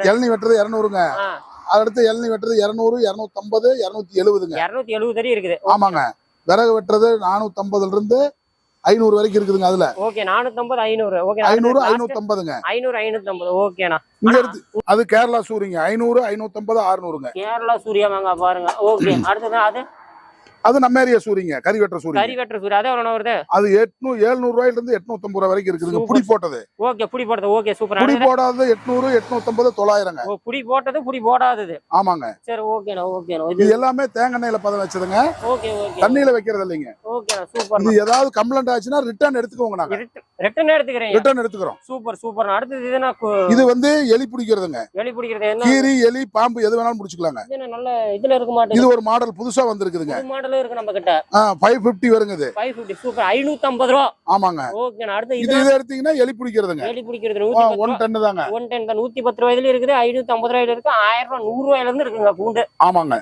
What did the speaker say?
இளநீ வெட்டுறது 200ங்க. அடுத்து இளநீ வெட்டுறது 200, 250, 270ங்க. 270 வரை இருக்குது. ஆமாங்க. விறகு வெட்டுறது 450ல இருந்து 500 வரைக்கும் இருக்குதுங்க. அதுல ஓகே 450, 500. ஓகே 500, 550ங்க. 500, 550. ஓகேண்ணா. அது கேரளா சூரிங்க. 500, 550, 600ங்க. கேரளா சூர்யா வாங்க பாருங்க. ஓகே அடுத்தது அது நம்ம ஏரியா சூரிங்க. கறி வெட்டுற சூரி. கறி வெட்டுற சூரி. அது எவ்வளவு வருது? அது 800, 700 ரூபாயில இருந்து 850 ரூபாய் வரைக்கும் இருக்குதுங்க. புடி போட்டது. ஓகே புடி போட்டது. Okay super. புடி போடாதது 800, 850, 900ங்க. ஓ புடி போட்டது, புடி போடாதது. ஆமாங்க. சரி ஓகேண்ணா. இது எல்லாமே தேங்காய் எண்ணெயில பதம் வச்சதுங்க. Okay okay. தண்ணியில வைக்கிறது இல்லைங்க. ஓகேண்ணா சூப்பர். இது ஏதாவது கம்ப்ளைண்ட் ஆச்சுன்னா ரிட்டர்ன் எடுத்துக்கோங்க. நாங்க ரிட்டர்ன் எடுத்துக்கிறேன். ரிட்டர்ன் எடுத்துக்கிறோம். Super super. அடுத்து இது வந்து எலி பிடிக்கிறதுங்க. எலி பிடிக்கிறது என்ன? கீரி, எலி, பாம்பு எது வேணாலும் பிடிச்சிக்கலாங்க. இது நல்ல இதுல இருக்க மாட்டேங்குது. இது ஒரு மாடல் புதுசா வந்திருக்குதுங்க. இந்த மாடல் இருக்கு நம்ம கிட்ட. 550 வருங்க இது. 550 சூப்பர். 550 ரூபாய். ஆமாங்க. ஓகேண்ணா. அடுத்து இது எடுத்தீங்கன்னா எலி பிடிக்கிறதுங்க. எலி பிடிக்கிறது 1 டன் தாங்க. 110 தான். 110 ரூபாயில இருக்குது, 550 ரூபாயில இருக்கு, 1000 ரூபாய், 100 ரூபாயில இருந்து இருக்குங்க பூண்டு. ஆமாங்க.